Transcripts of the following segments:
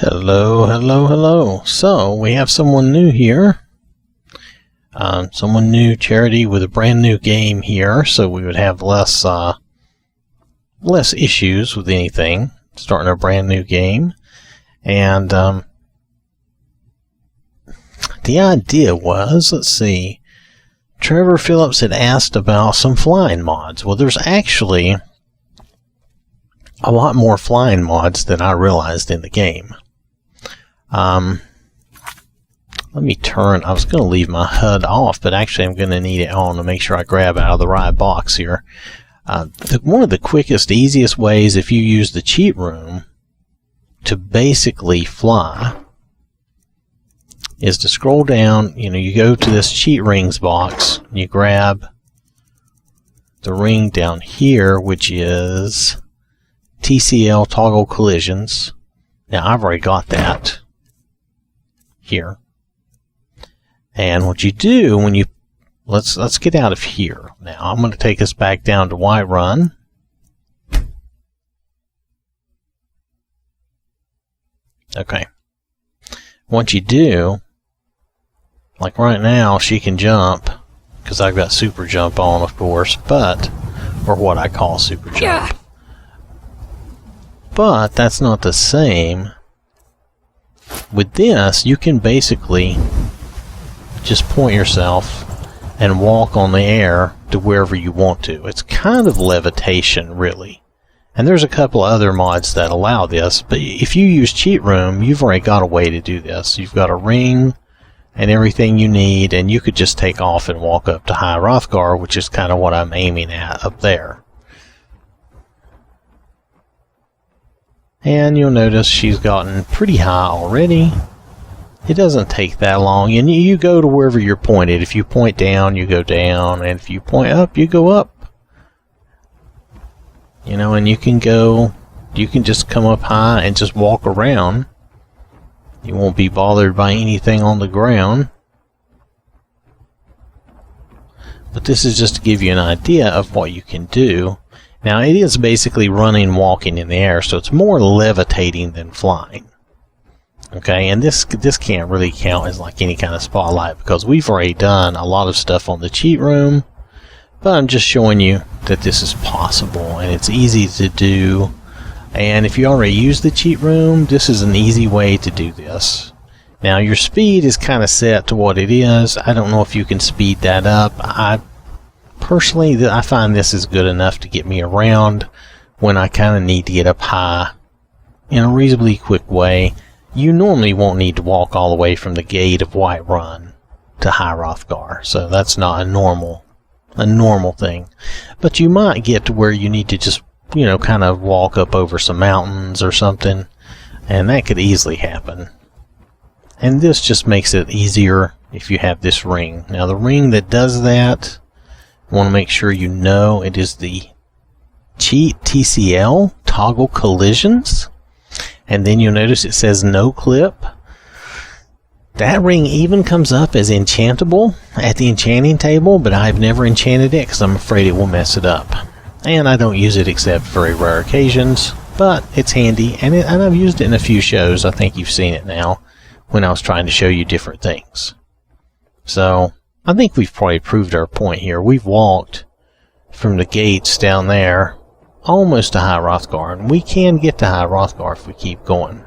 Hello, hello, hello. So, we have someone new here. Someone new, Charity, with a brand new game here, so we would have less issues with anything, starting a brand new game. And the idea was, let's see, Trevor Phillips had asked about some flying mods. Well, there's actually a lot more flying mods than I realized in the game. Let me turn, I was going to leave my HUD off, but actually I'm going to need it on to make sure I grab out of the right box here. One of the quickest, easiest ways, if you use the cheat room to basically fly, is to scroll down. You go to this cheat rings box, and you grab the ring down here, which is TCL toggle collisions. Now I've already got that here. And what you do when you let's get out of here. Now I'm going to take us back down to Whiterun. Okay. What you do, like right now, she can jump because I've got super jump on, of course, or what I call super jump. Yeah. But that's not the same. With this, you can basically just point yourself and walk on the air to wherever you want to. It's kind of levitation, really. And there's a couple of other mods that allow this, but if you use Cheat Room, you've already got a way to do this. You've got a ring and everything you need, and you could just take off and walk up to High Hrothgar, which is kind of what I'm aiming at up there. And you'll notice she's gotten pretty high already. It doesn't take that long, and you go to wherever you're pointed. If you point down, you go down, and if you point up, you go up. And you can just come up high and just walk around. You won't be bothered by anything on the ground. But this is just to give you an idea of what you can do. Now, it is basically running and walking in the air, so it's more levitating than flying. Okay, and this can't really count as like any kind of spotlight because we've already done a lot of stuff on the cheat room, but I'm just showing you that this is possible and it's easy to do. And if you already use the cheat room, this is an easy way to do this. Now, your speed is kind of set to what it is. I don't know if you can speed that up. Personally, I find this is good enough to get me around when I kind of need to get up high in a reasonably quick way. You normally won't need to walk all the way from the gate of Whiterun to High Hrothgar, so that's not a normal thing. But you might get to where you need to just, kind of walk up over some mountains or something, and that could easily happen. And this just makes it easier if you have this ring. Now, the ring that does that, I want to make sure you know it is the Cheat TCL toggle collisions. And then you'll notice it says no clip. That ring even comes up as enchantable at the enchanting table, but I've never enchanted it because I'm afraid it will mess it up. And I don't use it except very rare occasions, but it's handy, and I've used it in a few shows. I think you've seen it now when I was trying to show you different things. So I think we've probably proved our point here. We've walked from the gates down there almost to High Hrothgar, and we can get to High Hrothgar if we keep going.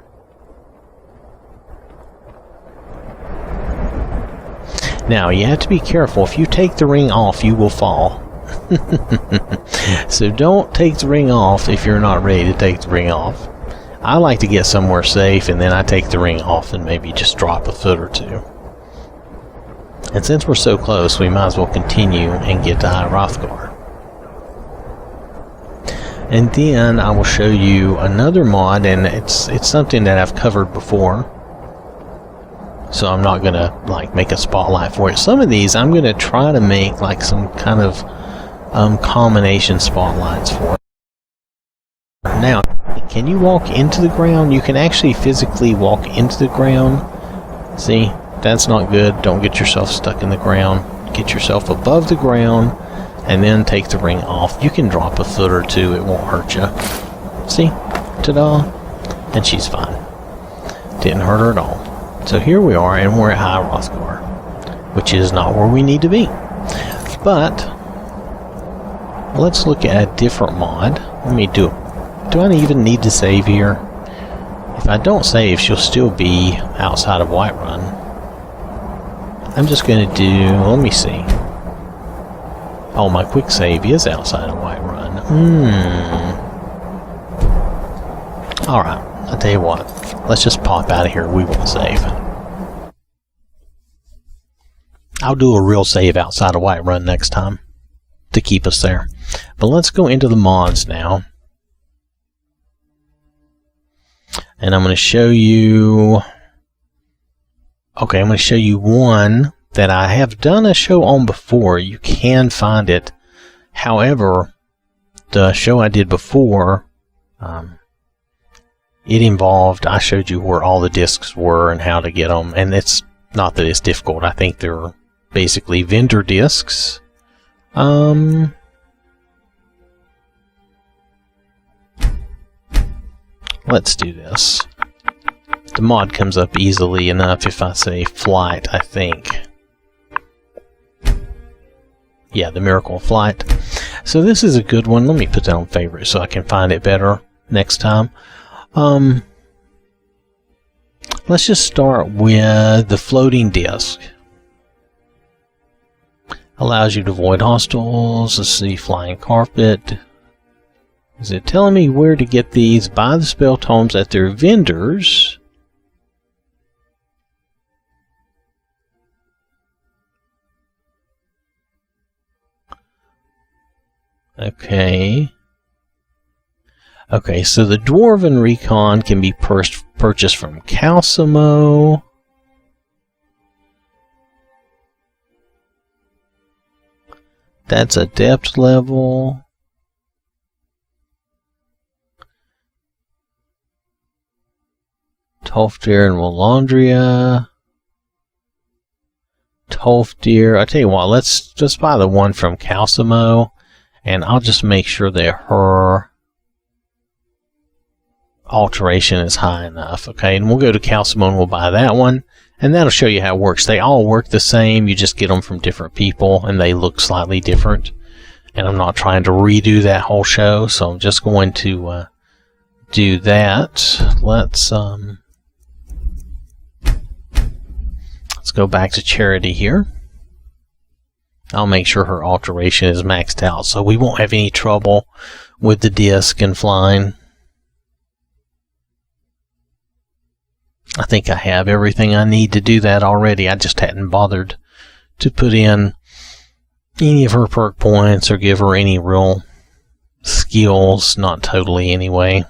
Now, you have to be careful. If you take the ring off, you will fall. So don't take the ring off if you're not ready to take the ring off. I like to get somewhere safe, and then I take the ring off and maybe just drop a foot or two. And since we're so close, we might as well continue and get to High Hrothgar. And then I will show you another mod, and it's something that I've covered before, so I'm not gonna make a spotlight for it. Some of these I'm gonna try to make like some kind of combination spotlights for it. Now, can you walk into the ground? You can actually physically walk into the ground. See, that's not good. Don't get yourself stuck in the ground. Get yourself above the ground, and then take the ring off. You can drop a foot or two, it won't hurt you. See? Ta-da! And she's fine. Didn't hurt her at all. So here we are, and we're at High Rothgar, which is not where we need to be. But let's look at a different mod. Let me do I even need to save here? If I don't save, she'll still be outside of Whiterun. I'm just going to do, let me see. Oh, my quick save is outside of Whiterun. Alright, I'll tell you what. Let's just pop out of here. We won't save. I'll do a real save outside of Whiterun next time to keep us there. But let's go into the mods now. And I'm going to show you... Okay, I'm going to show you one that I have done a show on before. You can find it. However, the show I did before, it involved, I showed you where all the discs were and how to get them. And it's not that it's difficult. I think they're basically vendor discs. Let's do this. The mod comes up easily enough if I say flight, I think. Yeah, the Miracle Flight. So this is a good one. Let me put that on favorite so I can find it better next time. Let's just start with the floating disc. Allows you to avoid hostiles. Let's see, flying carpet. Is it telling me where to get these? Buy the spell tomes at their vendors. Okay. Okay, so the Dwarven Recon can be purchased from Calcimo. That's a depth level. Tolfdir and Willandria. Tolfdir. I tell you what, let's just buy the one from Calcimo, and I'll just make sure that her alteration is high enough. Okay, and we'll go to Calcimo and we'll buy that one, and that'll show you how it works. They all work the same. You just get them from different people, and they look slightly different. And I'm not trying to redo that whole show, so I'm just going to do that. Let's go back to Charity here. I'll make sure her alteration is maxed out so we won't have any trouble with the disc and flying. I think I have everything I need to do that already. I just hadn't bothered to put in any of her perk points or give her any real skills. Not totally anyway.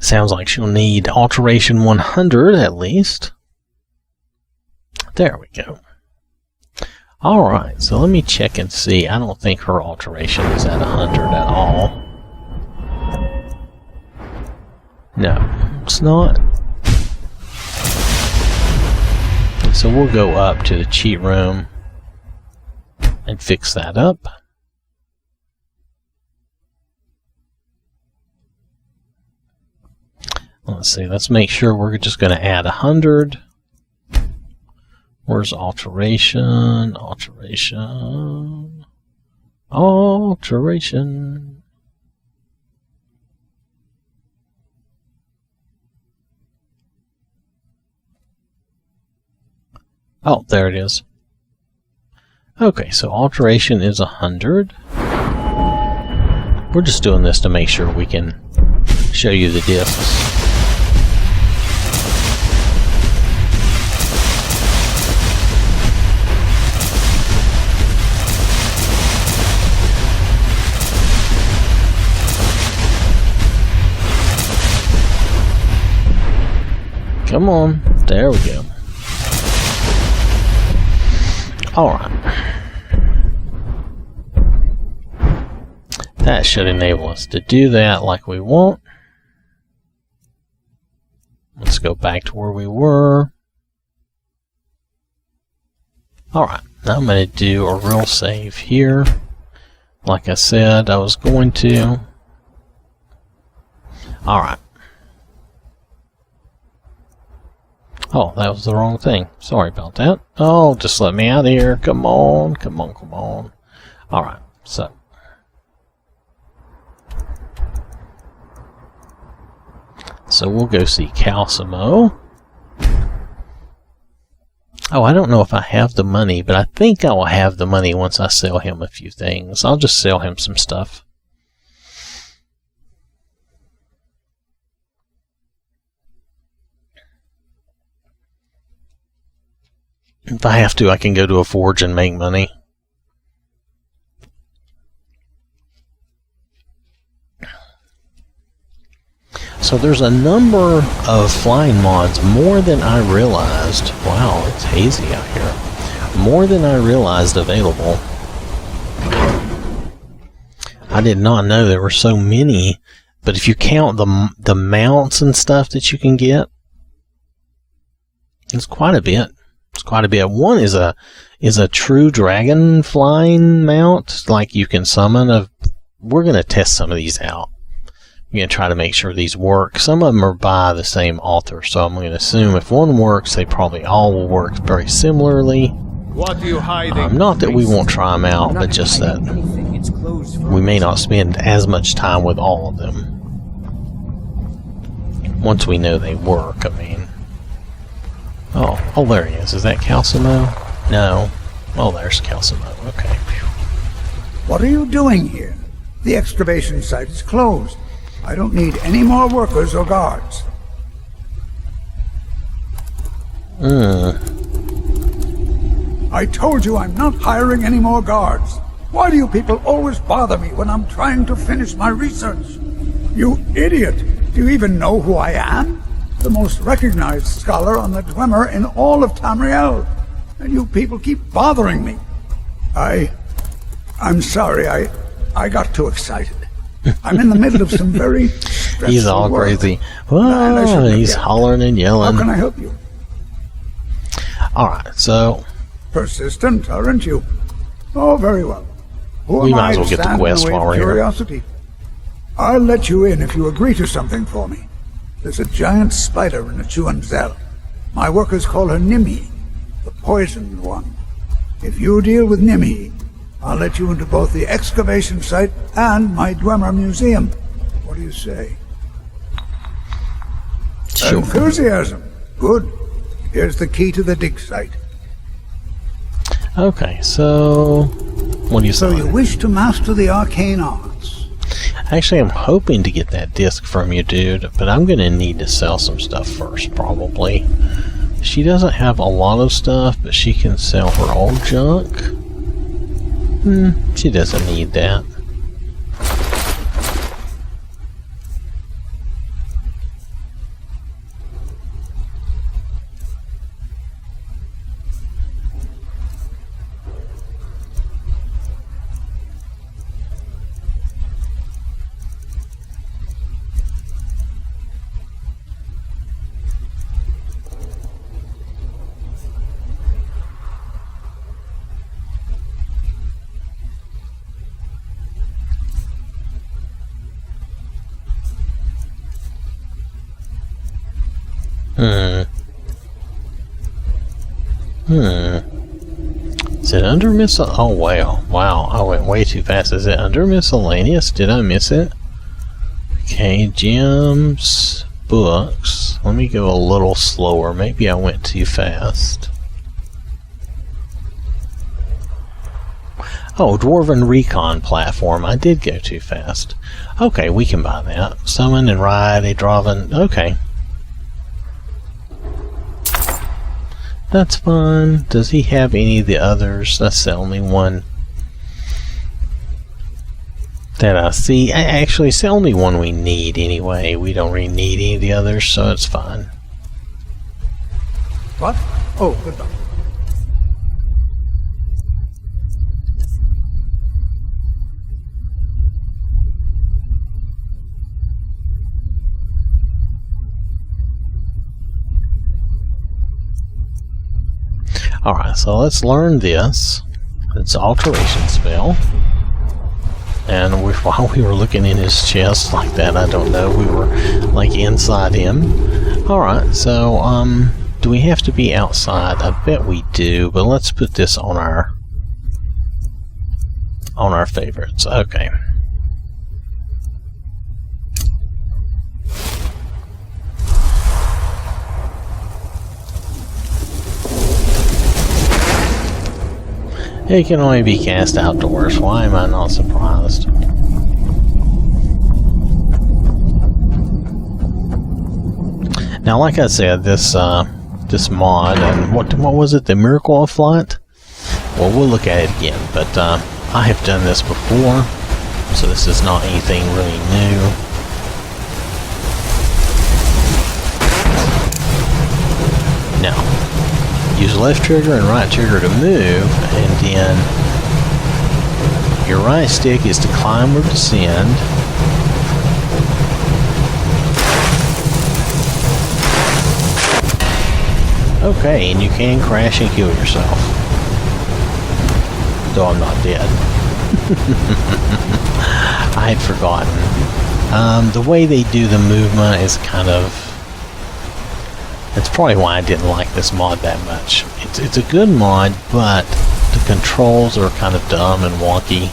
Sounds like she'll need alteration 100 at least. There we go. Alright, so let me check and see. I don't think her alteration is at 100 at all. No, it's not. So we'll go up to the cheat room and fix that up. Let's see, let's make sure we're just going to add 100. Where's alteration? Alteration. Alteration. Oh, there it is. Okay, so alteration is 100. We're just doing this to make sure we can show you the discs. Come on, there we go. Alright. That should enable us to do that like we want. Let's go back to where we were. Alright, now I'm going to do a real save here. Like I said, I was going to. Alright. Oh, that was the wrong thing. Sorry about that. Oh, just let me out of here. Come on, come on, come on. Alright, so. So we'll go see Calcimo. Oh, I don't know if I have the money, but I think I will have the money once I sell him a few things. I'll just sell him some stuff. If I have to, I can go to a forge and make money. So there's a number of flying mods, more than I realized. Wow, it's hazy out here. More than I realized available. I did not know there were so many, but if you count the mounts and stuff that you can get, it's quite a bit. It's quite a bit. One is a true dragon flying mount, like you can summon. We're going to test some of these out. I'm going to try to make sure these work. Some of them are by the same author, so I'm going to assume if one works, they probably all will work very similarly. What are you hiding? Not that we won't try them out, but just that we may not spend as much time with all of them. Once we know they work, I mean. Oh, there he is. Is that Calcimo? No. Oh, there's Calcimo. Okay. What are you doing here? The excavation site is closed. I don't need any more workers or guards. I told you I'm not hiring any more guards. Why do you people always bother me when I'm trying to finish my research? You idiot! Do you even know who I am? The most recognized scholar on the Dwemer in all of Tamriel. And you people keep bothering me. I'm sorry, I got too excited. I'm in the middle of some very stressful He's all work. crazy. Whoa, he's hollering and yelling. How can I help you? Alright, so Persistent, aren't you? Oh, very well. Who we am might I as well to get the stand in quest way while of we're here. curiosity? I'll let you in if you agree to something for me. There's a giant spider in a Chuanzel. My workers call her Nimi, the poisoned one. If you deal with Nimi, I'll let you into both the excavation site and my Dwemer museum. What do you say? Sure. Enthusiasm. Good. Here's the key to the dig site. Okay, so what do you So say? you wish to master the arcane arts? Actually, I'm hoping to get that disc from you, dude, but I'm going to need to sell some stuff first, probably. She doesn't have a lot of stuff, but she can sell her old junk. She doesn't need that. Is it under miscellaneous? Oh, wow, I went way too fast. Is it under miscellaneous? Did I miss it? Okay, gems, books. Let me go a little slower. Maybe I went too fast. Oh, Dwarven Recon platform. I did go too fast. Okay, we can buy that. Summon and ride a Draven. Okay. That's fun. Does he have any of the others? That's the only one that I see. Actually, it's the only one we need anyway. We don't really need any of the others, so it's fine. What? Oh, good luck. Alright, so let's learn this. It's alteration spell. And while we were looking in his chest like that, I don't know, we were like inside him. Alright, so do we have to be outside? I bet we do, but let's put this on our favorites. Okay. It can only be cast outdoors. Why am I not surprised? Now, like I said, this mod, and what was it? The Miracle of Flight? Well, we'll look at it again. But I have done this before, so this is not anything really new. Now, use left trigger and right trigger to move, and then your right stick is to climb or descend. Okay, and you can crash and kill yourself. Though I'm not dead. I had forgotten. The way they do the movement is kind of... That's probably why I didn't like this mod that much. It's a good mod, but the controls are kind of dumb and wonky.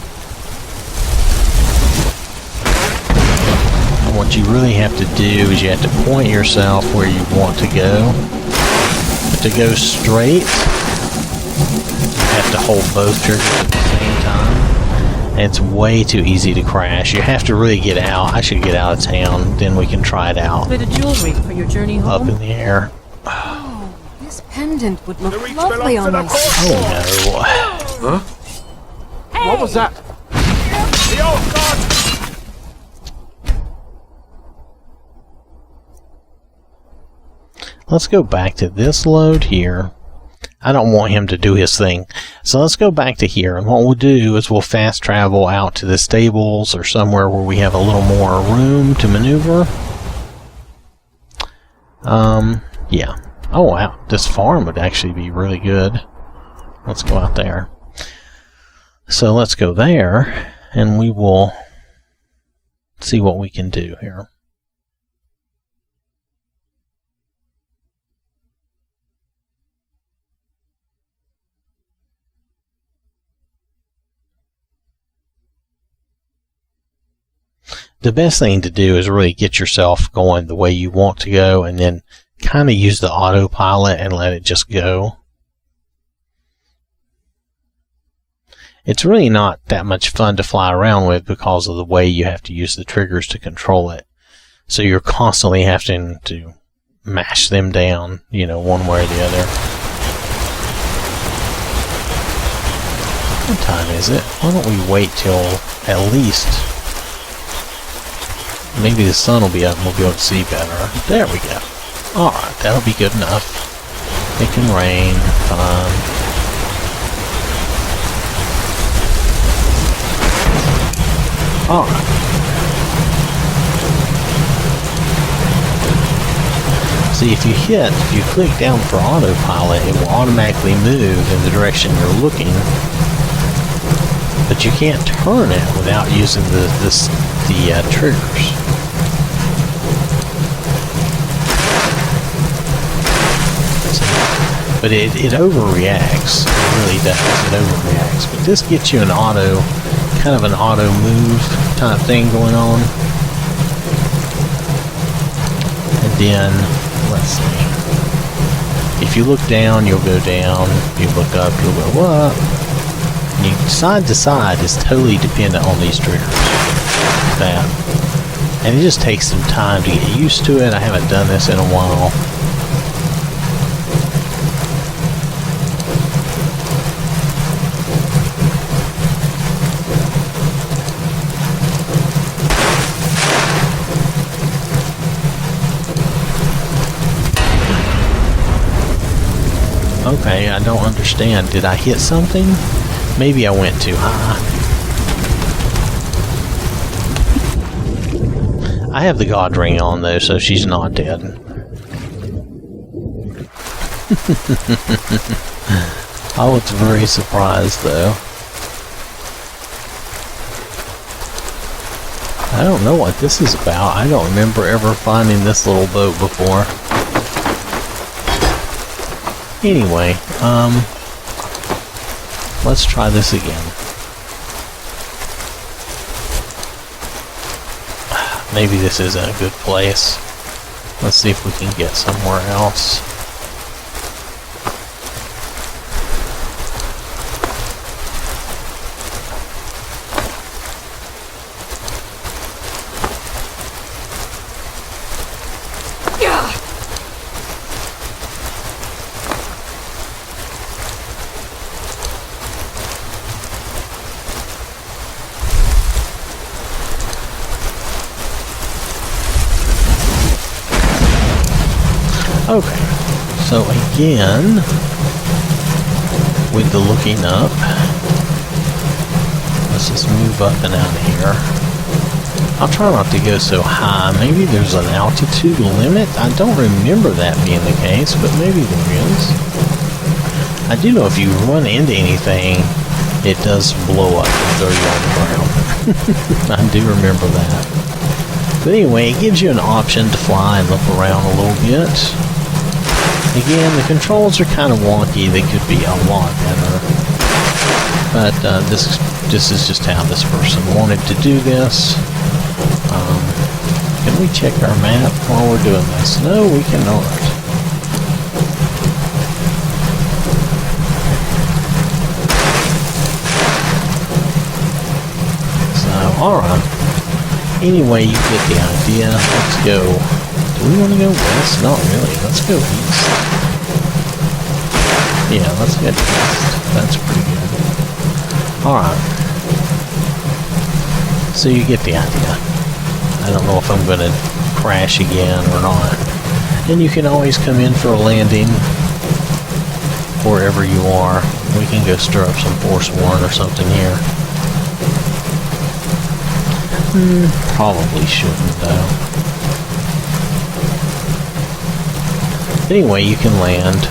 And what you really have to do is you have to point yourself where you want to go. But to go straight, you have to hold both triggers at the same time. And it's way too easy to crash. You have to really get out. I should get out of town, then we can try it out. Bit of jewelry for your journey home. Up in the air. Oh, this pendant would look lovely on my skin. Oh no. Huh? Hey! What was that? The old god! Let's go back to this load here. I don't want him to do his thing. So let's go back to here. And what we'll do is we'll fast travel out to the stables or somewhere where we have a little more room to maneuver. Yeah. Oh wow, this farm would actually be really good. Let's go out there. So let's go there, and we will see what we can do here. The best thing to do is really get yourself going the way you want to go, and then kind of use the autopilot and let it just go. It's really not that much fun to fly around with because of the way you have to use the triggers to control it. So you're constantly having to mash them down, you know, one way or the other. What time is it? Why don't we wait till at least... Maybe the sun will be up and we'll be able to see better. There we go. Alright, that'll be good enough. It can rain. Fine. Alright. See, if you click down for autopilot, it will automatically move in the direction you're looking. But you can't turn it without using the triggers. But it overreacts. It really does. It overreacts. But this gets you an auto, kind of an auto move type thing going on. And then, let's see. If you look down, you'll go down. If you look up, you'll go up. And you, side to side is totally dependent on these triggers. That. And it just takes some time to get used to it. I haven't done this in a while. Okay, I don't understand. Did I hit something? Maybe I went too high. I have the god ring on though, so she's not dead. I was very surprised though. I don't know what this is about. I don't remember ever finding this little boat before. Anyway, let's try this again. Maybe this isn't a good place. Let's see if we can get somewhere else. Okay, so again, with the looking up, let's just move up and out of here. I'll try not to go so high. Maybe there's an altitude limit. I don't remember that being the case, but maybe there is. I do know if you run into anything, it does blow up and throw you on the ground. I do remember that. But anyway, it gives you an option to fly and look around a little bit. Again, the controls are kind of wonky. They could be a lot better. But this is just how this person wanted to do this. Can we check our map while we're doing this? No, we cannot. So, alright. Anyway, you get the idea. Let's go. Do we want to go west? Not really. Let's go east. Yeah, let's head east. That's pretty good. Alright. So you get the idea. I don't know if I'm going to crash again or not. And you can always come in for a landing wherever you are. We can go stir up some Force 1 or something here. Probably shouldn't though. Anyway, you can land.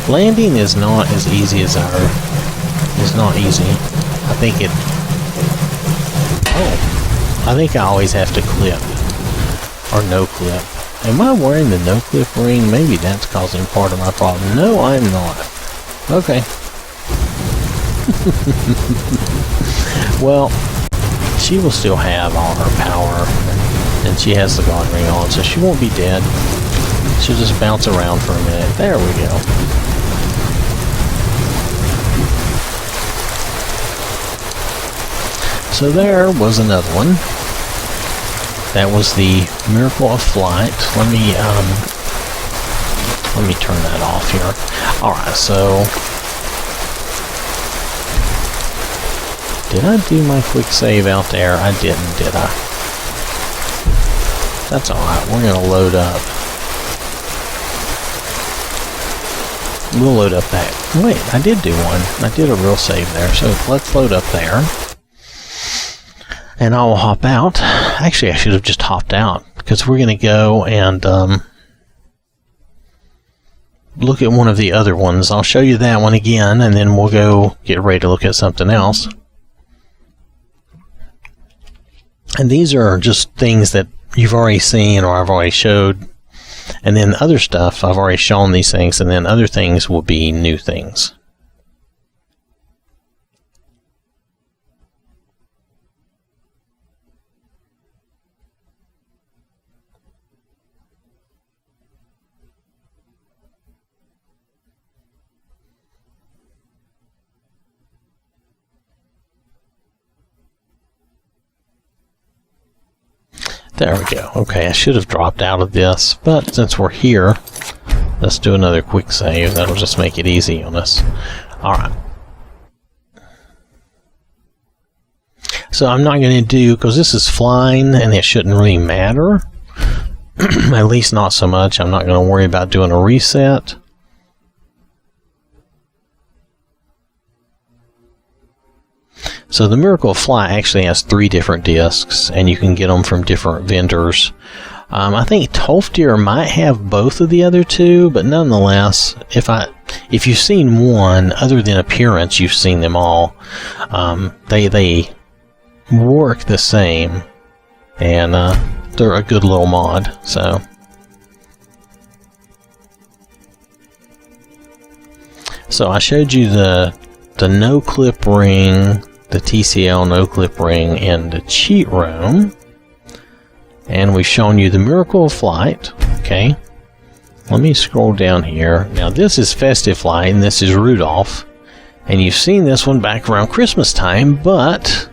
Landing is not as easy as it's not easy. I think it... Oh. I think I always have to clip. Or no clip. Am I wearing the no clip ring? Maybe that's causing part of my problem. No, I'm not. Okay. Well, she will still have all her power. And she has the guard ring on, so she won't be dead. She'll just bounce around for a minute. There we go. So there was another one. That was the Miracle of Flight. Let me turn that off here. Alright, so did I do my quick save out there? I didn't, did I? That's alright, we're gonna load up. We'll load up that. Wait, I did do one. I did a real save there, so let's load up there. And I will hop out. Actually, I should have just hopped out, because we're going to go and look at one of the other ones. I'll show you that one again, and then we'll go get ready to look at something else. And these are just things that you've already seen or I've already showed. And then other stuff, I've already shown these things, and then other things will be new things. There we go. Okay, I should have dropped out of this, but since we're here, let's do another quick save. That'll just make it easy on us. Alright. So I'm not going to do, because this is flying, and it shouldn't really matter. At least not so much. I'm not going to worry about doing a reset. So the Miracle of Fly actually has 3 different discs, and you can get them from different vendors. I think Tolfdir might have both of the other 2, but nonetheless, if I if you've seen one, other than appearance, you've seen them all. They work the same, and they're a good little mod. So I showed you the no clip ring, the TCL no clip ring, and the cheat room, and we've shown you the Miracle of Flight. Okay, let me scroll down here. Now this is Festive Fly, and this is Rudolph, and you've seen this one back around Christmas time, but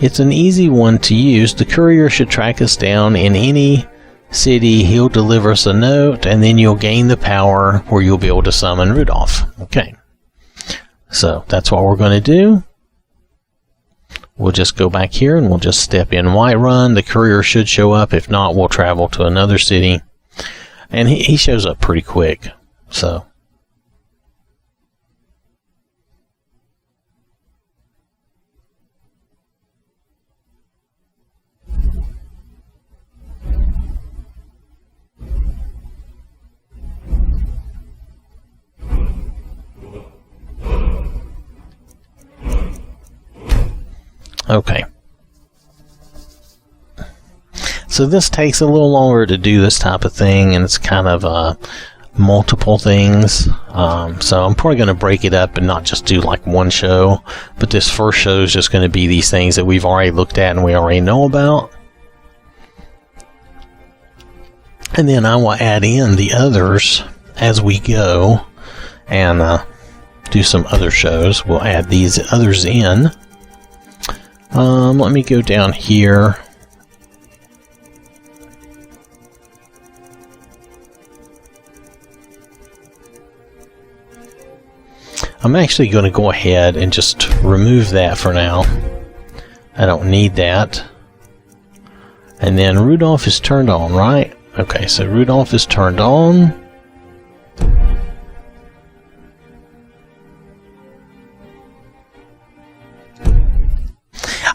it's an easy one to use. The courier should track us down in any city. He'll deliver us a note, and then you'll gain the power where you'll be able to summon Rudolph. Okay, so that's what we're going to do. We'll just go back here and we'll just step in Whiterun. The courier should show up. If not, we'll travel to another city, and he shows up pretty quick. So okay. So this takes a little longer to do this type of thing, and it's kind of multiple things. So I'm probably going to break it up and not just do like one show, but this first show is just going to be these things that we've already looked at and we already know about. And then I will add in the others as we go and do some other shows. We'll add these others in. Let me go down here. I'm actually going to go ahead and just remove that for now. I don't need that. And then Rudolph is turned on, right? Okay, so Rudolph is turned on.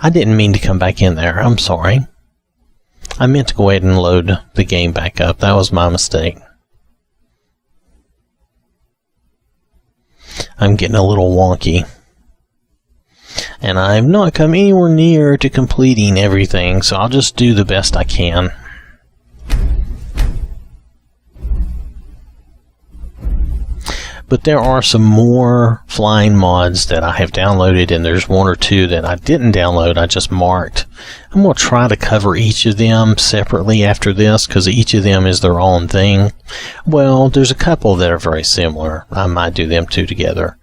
I didn't mean to come back in there. I'm sorry. I meant to go ahead and load the game back up. That was my mistake. I'm getting a little wonky. And I've not come anywhere near to completing everything, so I'll just do the best I can. But there are some more flying mods that I have downloaded, and there's one or two that I didn't download, I just marked. I'm going to try to cover each of them separately after this, because each of them is their own thing. Well, there's a couple that are very similar. I might do them two together.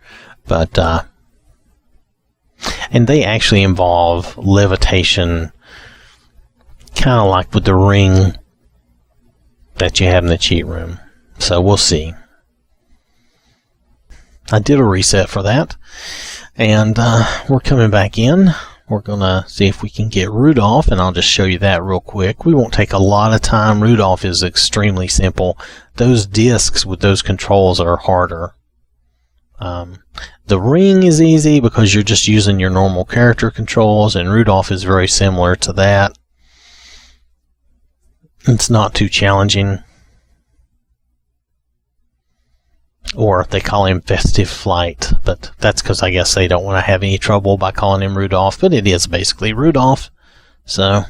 But, and they actually involve levitation, kind of like with the ring that you have in the cheat room. So we'll see. I did a reset for that, and we're coming back in. We're going to see if we can get Rudolph, and I'll just show you that real quick. We won't take a lot of time. Rudolph is extremely simple. Those discs with those controls are harder. The ring is easy because you're just using your normal character controls, and Rudolph is very similar to that. It's not too challenging. Or they call him Festive Flight, but that's because I guess they don't want to have any trouble by calling him Rudolph, but it is basically Rudolph. So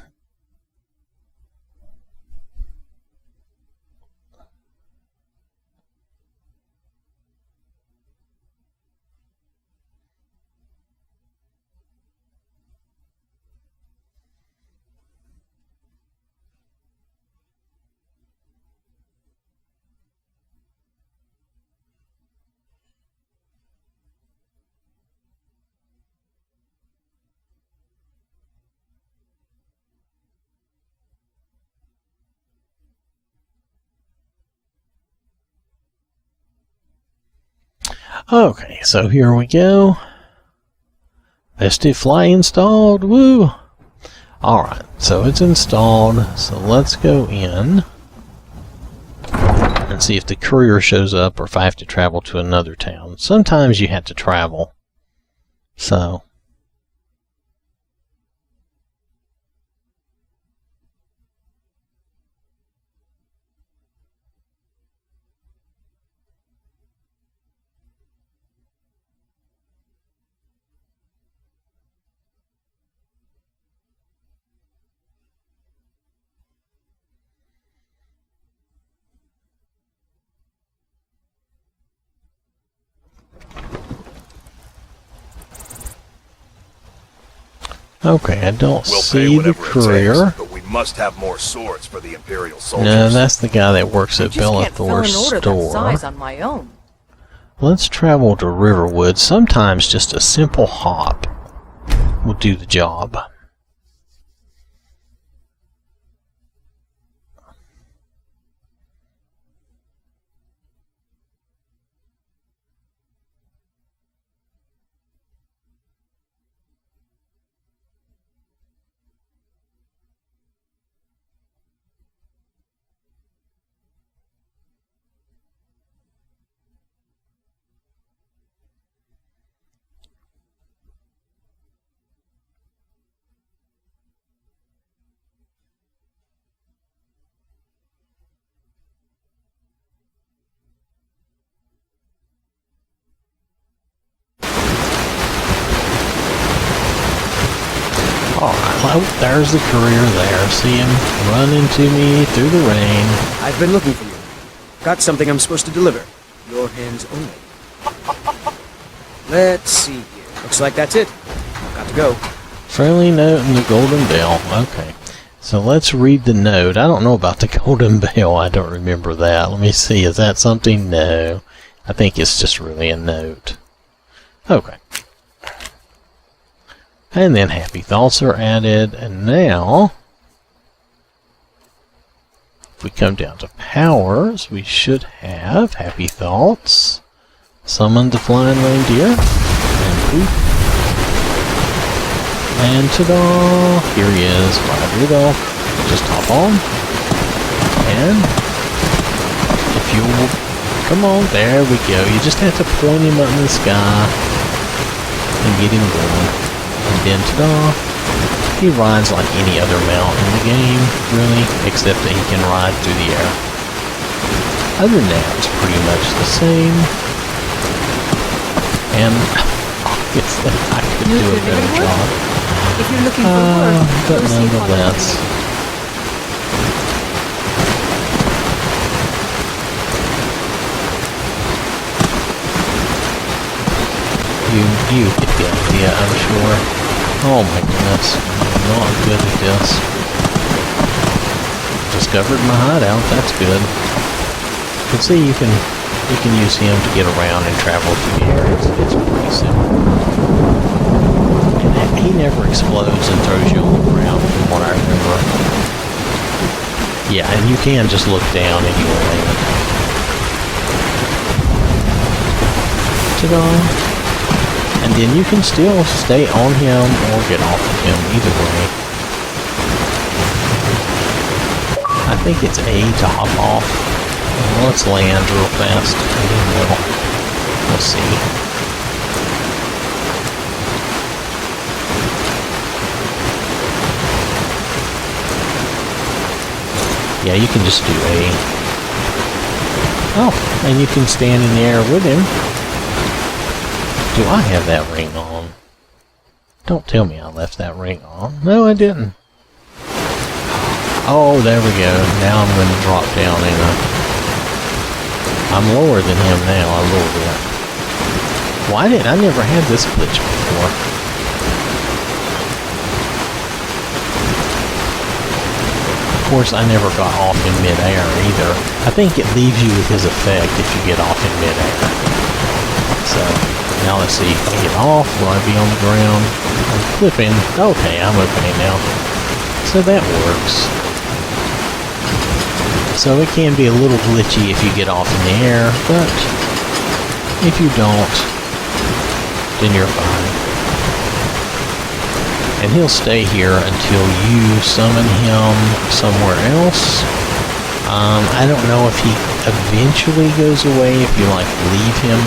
okay, so here we go. Festive Fly installed. Woo! Alright, so it's installed. So let's go in and see if the courier shows up or if I have to travel to another town. Sometimes you have to travel. So Okay, I don't We'll pay see the whatever it courier. takes, but we must have more swords for the Imperial soldiers. No, that's the guy that works I at just can't fill Bellathor's an order that size store. on my own. Let's travel to Riverwood. Sometimes just a simple hop will do the job. Alright, well, there's the courier there. See him run into me through the rain. I've been looking for you. Got something I'm supposed to deliver. Your hands only. Let's see here. Looks like that's it. Got to go. Friendly note in the Golden Bell. Okay. So let's read the note. I don't know about the Golden Bell. I don't remember that. Let me see. Is that something? No. I think it's just really a note. Okay. And then happy thoughts are added. And now, if we come down to powers, we should have happy thoughts. Summon the flying reindeer. And poop. And ta-da! Here he is. Ride Rudolph. Just hop on. And if you'll come on, there we go. You just have to point him up in the sky and get him going. And then ta-da! He rides like any other mount in the game, really, except that he can ride through the air. Other than that, it's pretty much the same. And obviously I could do a better job. If you're looking for work, But go see nonetheless, you get the idea, I'm sure. Oh my goodness, I'm not good at this. Discovered my hideout, that's good. You can see you can use him to get around and travel through the air. It's pretty simple. And he never explodes and throws you on the ground, from what I remember. Yeah, and you can just look down and you'll land. Ta-da! And then you can still stay on him or get off of him, either way. I think it's A to hop off. Well, let's land real fast, and then we'll see. Yeah, you can just do A. Oh, and you can stand in the air with him. Do I have that ring on? Don't tell me I left that ring on. No, I didn't. Oh, there we go. Now I'm going to drop down in a... I'm lower than him now, a little bit. Why didn't I never had this glitch before? Of course, I never got off in midair either. I think it leaves you with his effect if you get off in midair. So... now let's see, I get off, will I be on the ground? I'm flipping. Okay, I'm okay now. So that works. So it can be a little glitchy if you get off in the air, but if you don't, then you're fine. And he'll stay here until you summon him somewhere else. I don't know if he eventually goes away if you like leave him.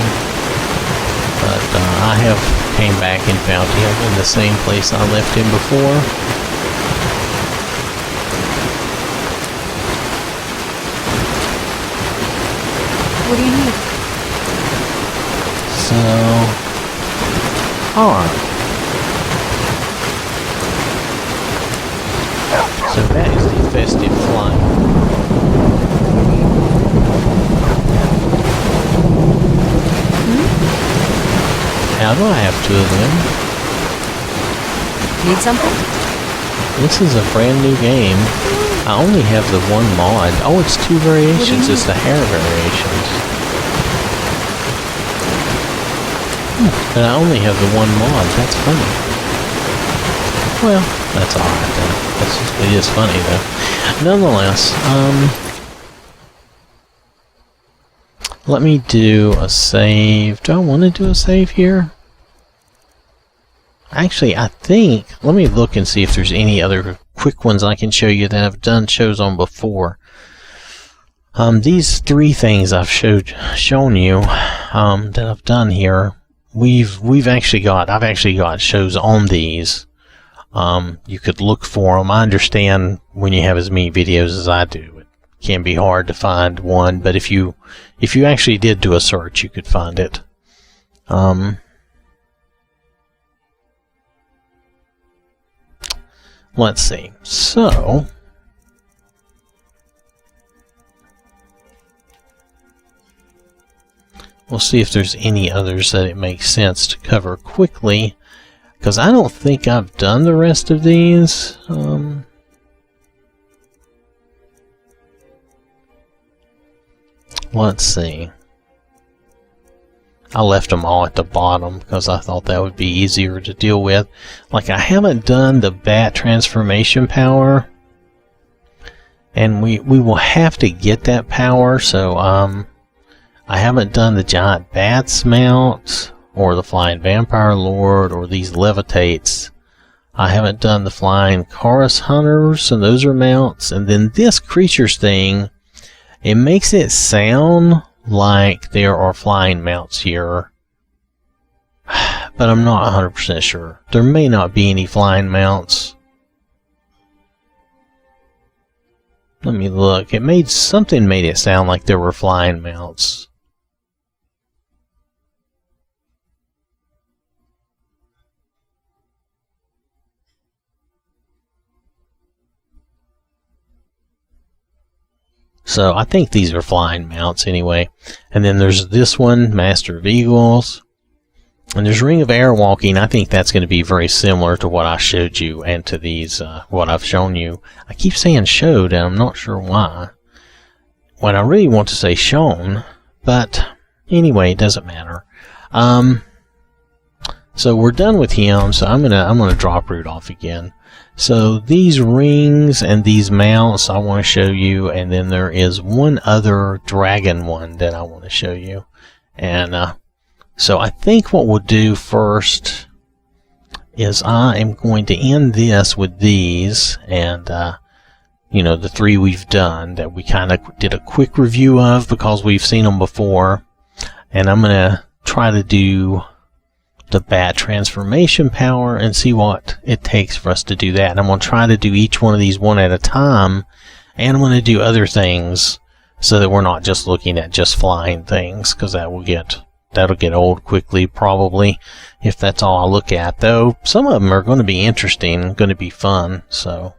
But I have came back and found him in the same place I left him before. What do you need? So, alright. So that is the Festive Fly. How do I have two of them? Need something? This is a brand new game. I only have the one mod. Oh, it's 2 variations. It's the hair variations. But I only have the one mod. That's funny. Well, that's alright then. It is funny though. Nonetheless, let me do a save. Do I want to do a save here? Actually, I think, let me look and see if there's any other quick ones I can show you that I've done shows on before. These 3 things I've shown you that I've done here, I've actually got shows on these. You could look for them. I understand when you have as many videos as I do, it can be hard to find one, but if you actually did do a search, you could find it. Let's see. So, we'll see if there's any others that it makes sense to cover quickly, because I don't think I've done the rest of these. Let's see. I left them all at the bottom because I thought that would be easier to deal with. Like, I haven't done the bat transformation power, and we will have to get that power. So I haven't done the giant bats mount, or the flying vampire lord, or these levitates. I haven't done the flying chorus hunters, and those are mounts. And then this creatures thing, it makes it sound like there are flying mounts here, but I'm not 100% sure. There may not be any flying mounts. Let me look. Something made it sound like there were flying mounts. So I think these are flying mounts anyway. And then there's this one, Master of Eagles. And there's Ring of Airwalking. I think that's going to be very similar to what I showed you and to these, what I've shown you. I keep saying showed, and I'm not sure why. When I really want to say shown, but anyway, it doesn't matter. So we're done with him, so I'm gonna drop Rudolph again. So these rings and these mounts I want to show you, and then there is one other dragon one that I want to show you. And so I think what we'll do first is I am going to end this with these, and you know, the 3 we've done that we kind of did a quick review of because we've seen them before. And I'm gonna try to do the bat transformation power and see what it takes for us to do that. And I'm going to try to do each one of these one at a time, and I'm going to do other things so that we're not just looking at just flying things, because that'll get old quickly probably if that's all I look at. Though some of them are going to be interesting, going to be fun. So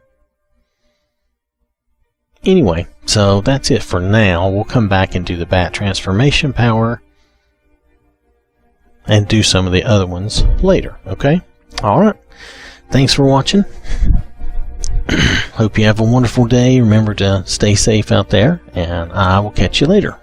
anyway, so that's it for now. We'll come back and do the bat transformation power and do some of the other ones later, okay? Alright, thanks for watching. Hope you have a wonderful day. Remember to stay safe out there, and I will catch you later.